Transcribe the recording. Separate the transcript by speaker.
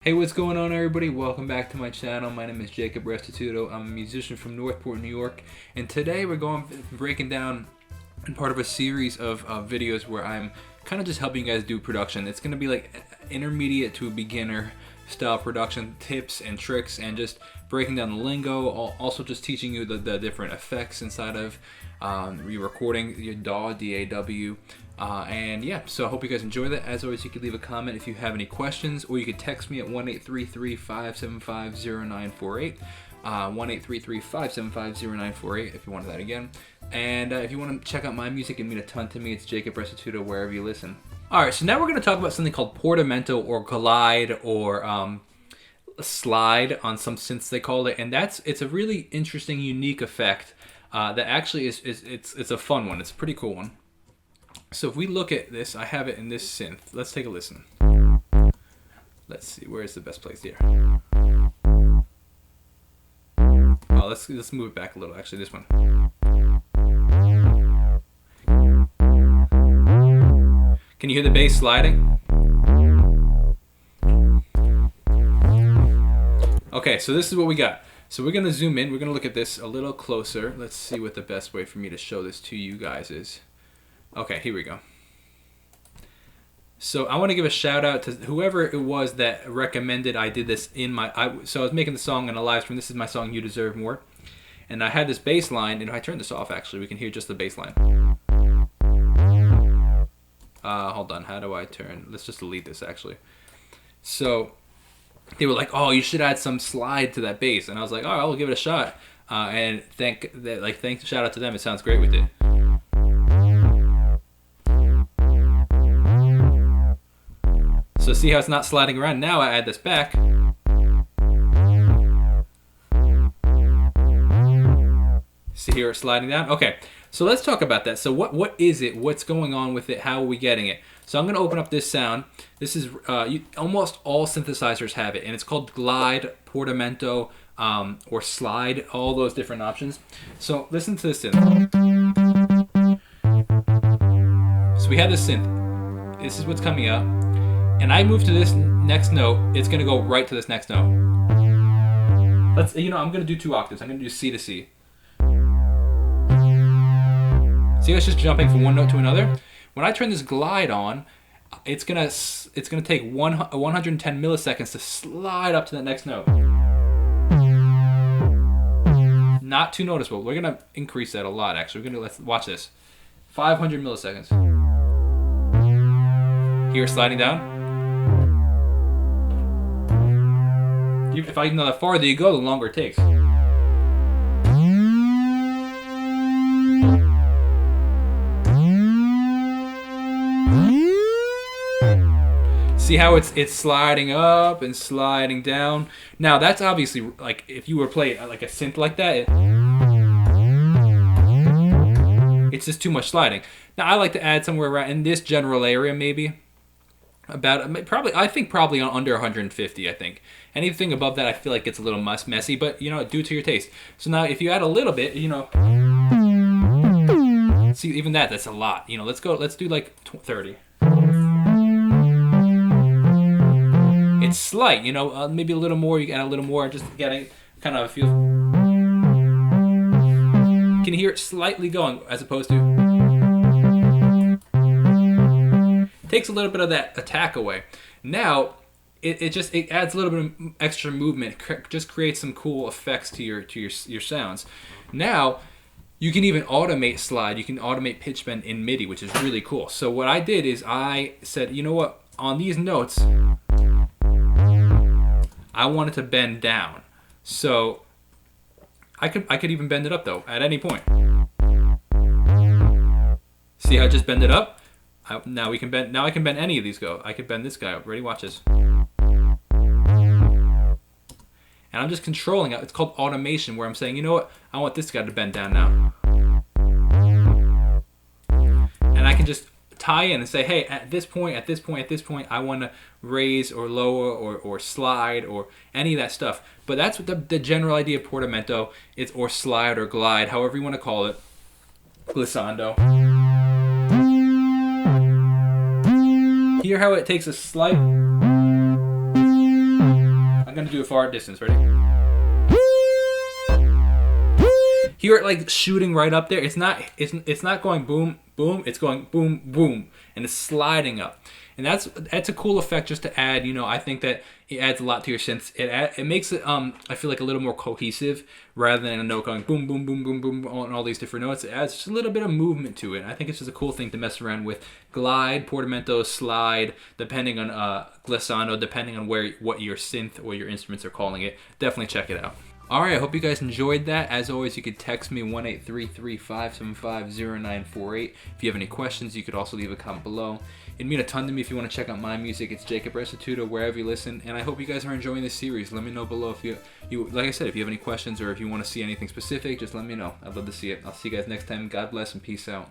Speaker 1: Hey, what's going on, everybody? Welcome back to my channel. My name is Jacob Restituto. I'm a musician from Northport, New York, and today we're breaking down part of a series of videos where I'm kind of just helping you guys do production. It's going to be like intermediate to beginner style production tips and tricks, and just breaking down the lingo. Also, just teaching you the different effects inside of your recording, your DAW, D-A-W. And yeah, so I hope you guys enjoy that. As always, you can leave a comment if you have any questions, or you could text me at 1-833-575-0948. 1-833-575-0948 if you wanted that again. And if you want to check out my music, it means a ton to me. It's Jacob Restituto wherever you listen. Alright, so now we're going to talk about something called Portamento, or glide, or slide on some synths they call it. And it's a really interesting, unique effect that actually it's a fun one. It's a pretty cool one. So if we look at this, I have it in this synth. Let's take a listen. Let's see, where's the best place here? Oh, let's move it back a little. Actually, this one. Can you hear the bass sliding? Okay, so this is what we got. So we're gonna zoom in. We're gonna look at this a little closer. Let's see what the best way for me to show this to you guys is. Okay, here we go. So I want to give a shout out to whoever it was that recommended I did this in my... So I was making the song in a live stream. This is my song, You Deserve More. And I had this bass line, and if I turn this off, actually, we can hear just the bass line. Hold on, how do I turn... Let's just delete this, actually. So they were like, oh, you should add some slide to that bass. And I was like, all right, I'll give it a shot. And shout out to them. It sounds great with it. So see how it's not sliding around? Now I add this back. See here it's sliding down? Okay, so let's talk about that. So what is it? What's going on with it? How are we getting it? So I'm going to open up this sound. This is, almost all synthesizers have it, and it's called glide, portamento, or slide, all those different options. So listen to this synth. So we have this synth. This is what's coming up. And I move to this next note, it's gonna go right to this next note. I'm gonna do 2 octaves. I'm gonna do C to C. See how it's just jumping from one note to another? When I turn this glide on, it's gonna take 110 milliseconds to slide up to that next note. Not too noticeable. We're gonna increase that a lot, actually. Let's watch this. 500 milliseconds. Here, sliding down. If I know the farther you go, the longer it takes. See how it's sliding up and sliding down. Now that's obviously, like, if you were playing like a synth like that, it's just too much sliding. Now I like to add somewhere around in this general area, maybe. I think probably on under 150. I think anything above that I feel like gets a little messy, but due to your taste. So now if you add a little bit, see, even that's a lot. Let's do like 30. It's slight, maybe a little more. You can add a little more, just getting kind of a feel. Can you hear it slightly going as opposed to? Takes a little bit of that attack away. Now it adds a little bit of extra movement, just creates some cool effects to your sounds. Now you can even automate slide. You can automate pitch bend in MIDI, which is really cool. So what I did is I said, you know what, on these notes I want it to bend down. So I could even bend it up though at any point. See how I just bend it up? Now I can bend any of these go. I can bend this guy up. Ready? Watch this. And I'm just controlling it. It's called automation, where I'm saying, you know what? I want this guy to bend down now. And I can just tie in and say, hey, at this point, I want to raise or lower or slide or any of that stuff. But that's what the general idea of portamento is, or slide or glide, however you want to call it. Glissando. Hear how it takes a slight gonna do a far distance. Ready? Hear it like shooting right up there. It's not going boom boom. It's going boom boom, and it's sliding up. And that's a cool effect just to add. You know, I think that it adds a lot to your synths. It makes it I feel like a little more cohesive rather than a note going boom boom boom boom boom on all these different notes. It adds just a little bit of movement to it. I think it's just a cool thing to mess around with. Glide, portamento, slide, depending on glissando, depending on what your synth or your instruments are calling it. Definitely check it out. Alright, I hope you guys enjoyed that. As always, you could text me 1-833-575-0948. If you have any questions, you could also leave a comment below. It'd mean a ton to me if you want to check out my music. It's Jacob Restituto, wherever you listen. And I hope you guys are enjoying this series. Let me know below if you like I said, if you have any questions or if you want to see anything specific, just let me know. I'd love to see it. I'll see you guys next time. God bless and peace out.